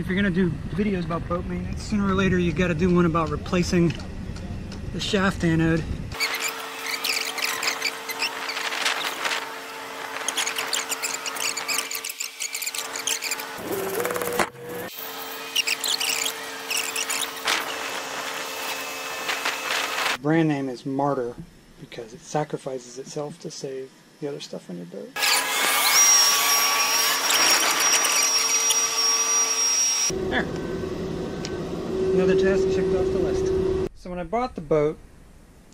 if you're going to do videos about boat maintenance, sooner or later you got to do one about replacing the shaft anode. The brand name is Martyr because it sacrifices itself to save the other stuff on your boat. There. Another task checked off the list. So when I bought the boat,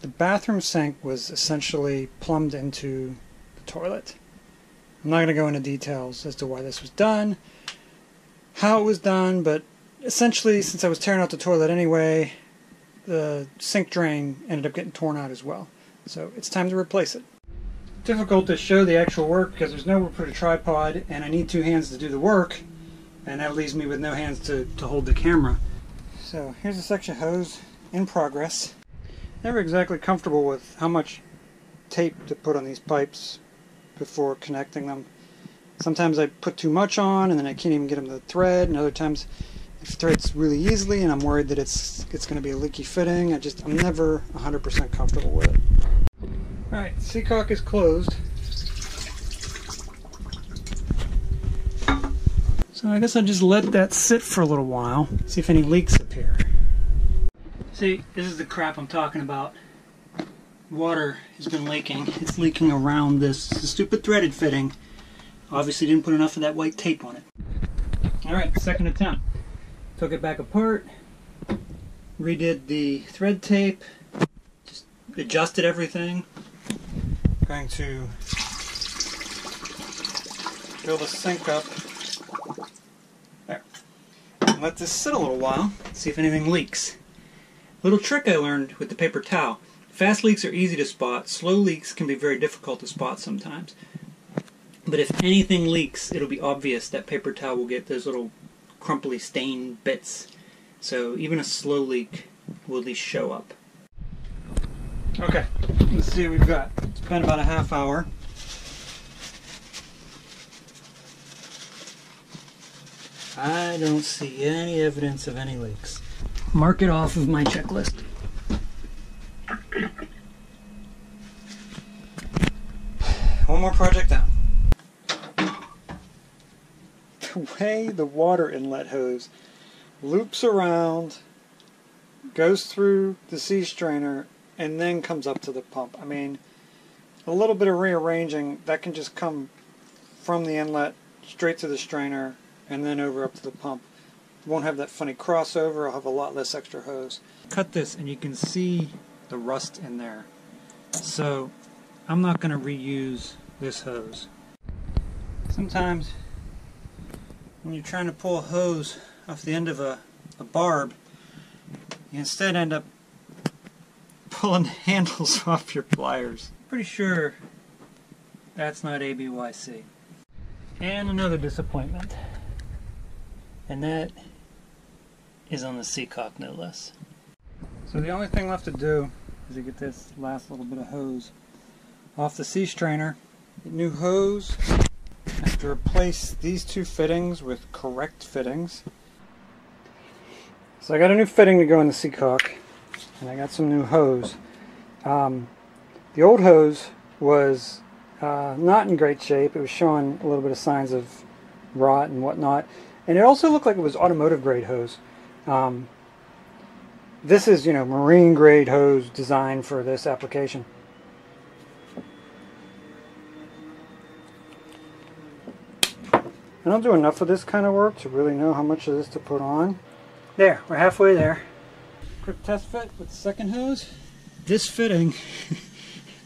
the bathroom sink was essentially plumbed into the toilet. I'm not going to go into details as to why this was done, how it was done, but essentially, since I was tearing out the toilet anyway, the sink drain ended up getting torn out as well. So it's time to replace it. Difficult to show the actual work because there's nowhere to put a tripod and I need two hands to do the work, and that leaves me with no hands to hold the camera. So here's a section of hose in progress. Never exactly comfortable with how much tape to put on these pipes before connecting them. Sometimes I put too much on and then I can't even get them to thread, and other times it threads really easily and I'm worried that it's going to be a leaky fitting. I'm never 100% comfortable with it. Alright, seacock is closed. So I guess I'll just let that sit for a little while, see if any leaks appear. See, this is the crap I'm talking about. Water has been leaking. It's leaking around this stupid threaded fitting. Obviously didn't put enough of that white tape on it. Alright, second attempt. Took it back apart, redid the thread tape, just adjusted everything. Going to fill the sink up. There. And let this sit a little while, see if anything leaks. Little trick I learned with the paper towel. Fast leaks are easy to spot. Slow leaks can be very difficult to spot sometimes. But if anything leaks, it'll be obvious. That paper towel will get those little crumply stained bits. So even a slow leak will at least show up. Okay, let's see what we've got. It's been about a half hour. I don't see any evidence of any leaks. Mark it off of my checklist. One more project down. The way the water inlet hose loops around, goes through the sea strainer, and then comes up to the pump. I mean, a little bit of rearranging, that can just come from the inlet straight to the strainer and then over up to the pump. Won't have that funny crossover. I'll have a lot less extra hose. Cut this and you can see the rust in there. So I'm not going to reuse this hose. Sometimes when you're trying to pull a hose off the end of a barb, you instead end up pulling the handles off your pliers. Pretty sure that's not ABYC. And another disappointment. And that is on the seacock, no less. So the only thing left to do is to get this last little bit of hose off the sea strainer. Get new hose. I have to replace these two fittings with correct fittings. So I got a new fitting to go in the seacock, and I got some new hose. The old hose was not in great shape. It was showing a little bit of signs of rot and whatnot. And it also looked like it was automotive grade hose. This is, marine grade hose designed for this application. I don't do enough of this kind of work to really know how much of this to put on. There, we're halfway there. Quick test fit with the second hose. This fitting,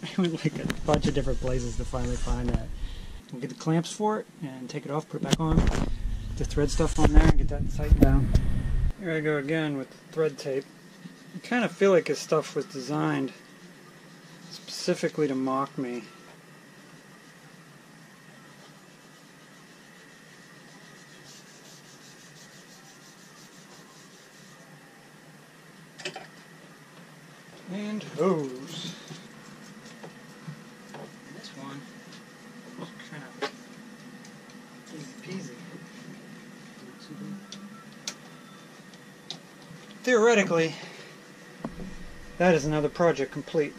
I went like a bunch of different places to finally find that. We'll get the clamps for it and take it off, put it back on. Get the thread stuff on there and get that tightened down. Here I go again with the thread tape. I kind of feel like this stuff was designed specifically to mock me. And hose. This one, just kind of easy peasy. theoretically, that is another project complete.